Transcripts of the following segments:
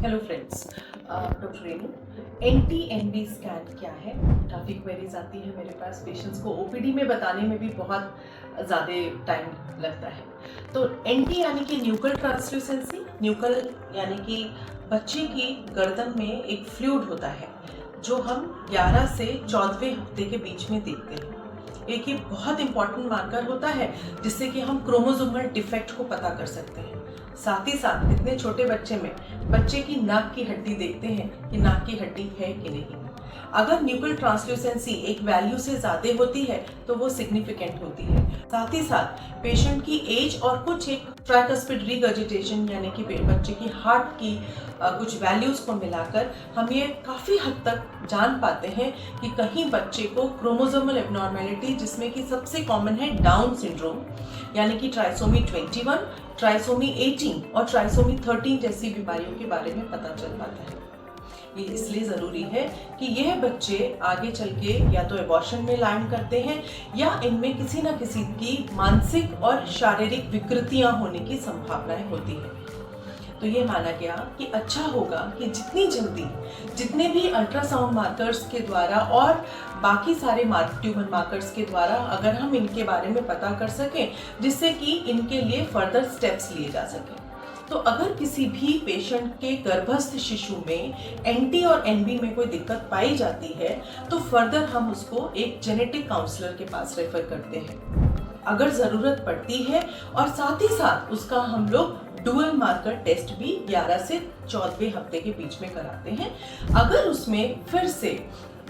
Hello friends, doctor Renu. NT-NB scan क्या है? काफ़ी क्वेरीज आती है मेरे पास। पेशेंट्स को OPD में बताने में भी बहुत ज़्यादा टाइम लगता है। तो NT यानी कि न्यूकल ट्रांसल्यूसेंसी। न्यूकल यानी कि बच्चे की गर्दन में एक फ्लूइड होता है जो हम 11 से 14वें हफ्ते के बीच में देखते हैं। एक ये बहुत इंपॉर्टेंट मार्कर होता है जिससे कि हम क्रोमोसोमल डिफेक्ट को पता कर सकते हैं। साथ ही साथ इतने छोटे बच्चे में बच्चे की नाक की हड्डी देखते हैं कि नाक की हड्डी है कि नहीं। अगर न्यूक्लियर ट्रांसल्यूसेंसी एक वैल्यू से ज़्यादा होती है तो वो सिग्निफिकेंट होती है। साथ ही साथ पेशेंट की एज और कुछ एक ट्राइकस्पिड रिगर्जिटेशन यानी कि बच्चे की हार्ट की कुछ वैल्यूज को मिलाकर हम ये काफ़ी हद तक जान पाते हैं कि कहीं बच्चे को क्रोमोसोमल एबनॉर्मेलिटी, जिसमें कि सबसे कॉमन है डाउन सिंड्रोम यानी कि ट्राइसोमी 21, ट्राइसोमी 18 और ट्राइसोमी 13 जैसी बीमारियों के बारे में पता चल पाता है। ये इसलिए ज़रूरी है कि यह बच्चे आगे चल के या तो एबॉर्शन में लैंड करते हैं या इनमें किसी न किसी की मानसिक और शारीरिक विकृतियां होने की संभावनाएं होती है। तो ये माना गया कि अच्छा होगा कि जितनी जल्दी जितने भी अल्ट्रासाउंड मार्कर्स के द्वारा और बाकी सारे ट्यूमर मार्कर्स के द्वारा अगर हम इनके बारे में पता कर सकें, जिससे कि इनके लिए फर्दर स्टेप्स लिए जा सकें। तो अगर किसी भी पेशेंट के गर्भस्थ शिशु में NT और NB में कोई दिक्कत पाई जाती है तो फर्दर हम उसको एक जेनेटिक काउंसलर के पास रेफर करते हैं अगर ज़रूरत पड़ती है, और साथ ही साथ उसका हम लोग डुअल मार्कर टेस्ट भी 11 से 14वें हफ्ते के बीच में कराते हैं। अगर उसमें फिर से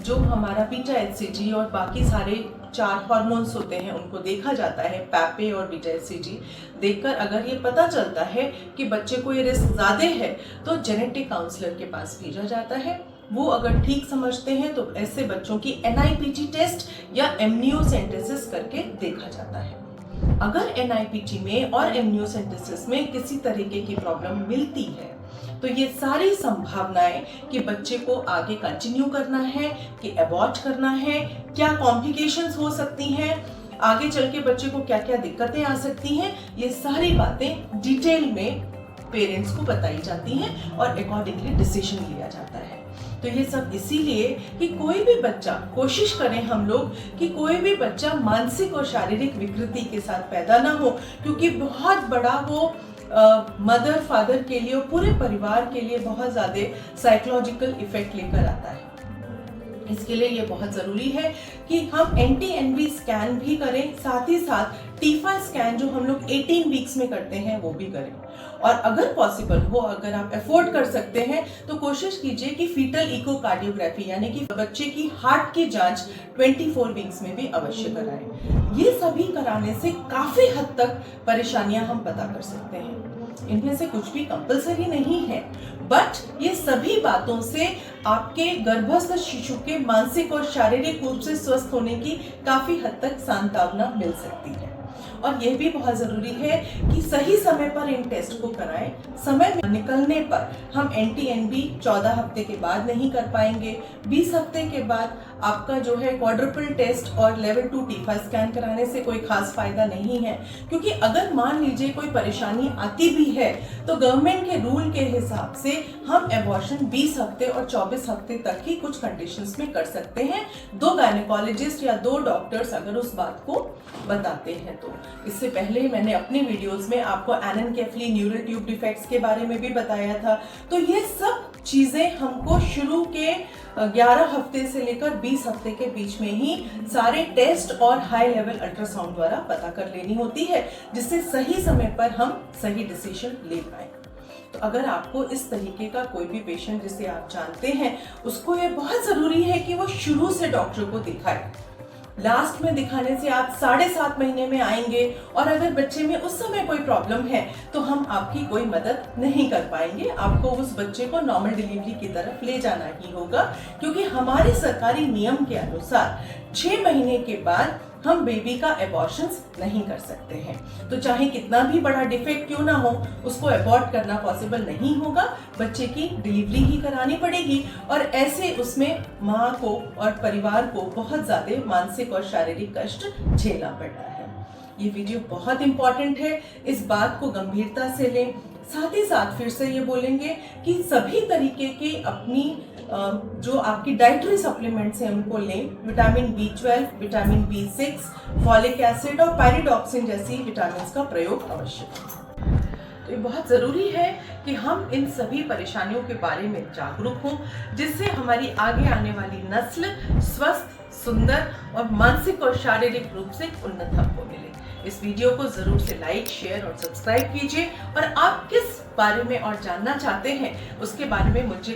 जो हमारा बीटा HCG और बाकी सारे 4 हार्मोन्स होते हैं उनको देखा जाता है, पैपे और बीटा HCG देखकर अगर ये पता चलता है कि बच्चे को ये रिस्क ज़्यादा है तो जेनेटिक काउंसलर के पास भेजा जाता है। वो अगर ठीक समझते हैं तो ऐसे बच्चों की NIPT टेस्ट या एमनियोसेंटेसिस करके देखा जाता है। अगर NIPT में और एमनियोसेंटेसिस में किसी तरीके की प्रॉब्लम मिलती है तो ये सारी संभावनाएं कि बच्चे को आगे कंटिन्यू करना है कि अबॉर्ट करना है, क्या कॉम्प्लिकेशंस हो सकती हैं, आगे चल के बच्चे को क्या क्या दिक्कतें आ सकती हैं, ये सारी बातें डिटेल में पेरेंट्स को बताई जाती हैं और अकॉर्डिंगली डिसीजन लिया जाता है। तो ये सब इसीलिए कि कोई भी बच्चा, कोशिश करें हम लोग कि कोई भी बच्चा मानसिक और शारीरिक विकृति के साथ पैदा ना हो, क्योंकि बहुत बड़ा वो मदर फादर के लिए और पूरे परिवार के लिए बहुत ज़्यादा साइकोलॉजिकल इफेक्ट लेकर आता है। इसके लिए ये बहुत ज़रूरी है कि हम NT-NB स्कैन भी करें, साथ ही साथ टीफा स्कैन जो हम लोग 18 वीक्स में करते हैं वो भी करें। और अगर पॉसिबल हो, अगर आप अफोर्ड कर सकते हैं तो कोशिश कीजिए कि फीटल इकोकार्डियोग्राफी यानी कि बच्चे की हार्ट की जांच 24 वीक्स में भी अवश्य कराएं। ये सभी कराने से काफ़ी हद तक परेशानियां हम पता कर सकते हैं। इनमें से कुछ भी कंपलसरी नहीं है, बट ये सभी बातों से आपके गर्भस्थ शिशु के मानसिक और शारीरिक रूप से स्वस्थ होने की काफी हद तक सांत्वना मिल सकती है। और यह भी बहुत ज़रूरी है कि सही समय पर इन टेस्ट को कराएं। समय में निकलने पर हम NT-NB 14 हफ्ते के बाद नहीं कर पाएंगे। 20 हफ्ते के बाद आपका जो है क्वाड्रुपल टेस्ट और लेवल 2 टीफा स्कैन कराने से कोई खास फायदा नहीं है, क्योंकि अगर मान लीजिए कोई परेशानी आती भी है तो गवर्नमेंट के रूल के हिसाब से हम एबॉर्शन 20 हफ्ते और 24 हफ्ते तक ही कुछ कंडीशंस में कर सकते हैं, 2 गायनेकोलॉजिस्ट या 2 डॉक्टर्स अगर उस बात को बताते हैं तो। इससे पहले मैंने अपने वीडियोस में आपको एनेनकेफली न्यूरल ट्यूब डिफेक्ट्स के बारे में भी बताया था। तो ये सब चीज़ें हमको शुरू के 11 हफ्ते से लेकर 20 हफ्ते के बीच में ही सारे टेस्ट और हाई लेवल अल्ट्रासाउंड द्वारा पता कर लेनी होती है, जिससे सही समय पर हम सही डिसीजन ले पाए। तो अगर आपको इस तरीके का कोई भी पेशेंट जिसे आप जानते हैं, उसको ये बहुत ज़रूरी है कि वो शुरू से डॉक्टर को दिखाए। लास्ट में दिखाने से आप 7.5 महीने में आएंगे और अगर बच्चे में उस समय कोई प्रॉब्लम है तो हम आपकी कोई मदद नहीं कर पाएंगे। आपको उस बच्चे को नॉर्मल डिलीवरी की तरफ ले जाना ही होगा, क्योंकि हमारे सरकारी नियम के अनुसार 6 महीने के बाद हम बेबी का एबॉर्शंस नहीं कर सकते हैं। तो चाहे कितना भी बड़ा डिफेक्ट क्यों ना हो, उसको अबॉर्ट करना पॉसिबल नहीं होगा, बच्चे की डिलीवरी ही करानी पड़ेगी। और ऐसे उसमें माँ को और परिवार को बहुत ज़्यादा मानसिक और शारीरिक कष्ट झेलना पड़ता है। ये वीडियो बहुत इंपॉर्टेंट है, इस बात को गंभीरता से लें। साथ ही साथ फिर से ये बोलेंगे कि सभी तरीके के अपनी जो आपकी डाइटरी सप्लीमेंट्स हैं उनको लें। Vitamin B12, vitamin B6, folic acid और पायरिडॉक्सिन जैसी विटामिन का प्रयोग अवश्य करें। तो ये बहुत ज़रूरी है कि हम इन सभी परेशानियों के बारे में जागरूक हों, जिससे हमारी आगे आने वाली नस्ल स्वस्थ, सुंदर और मानसिक और शारीरिक रूप से उन्नत हमको मिले। इस वीडियो को जरूर से लाइक, शेयर और सब्सक्राइब कीजिए और आप किस बारे में और जानना चाहते हैं उसके बारे में मुझे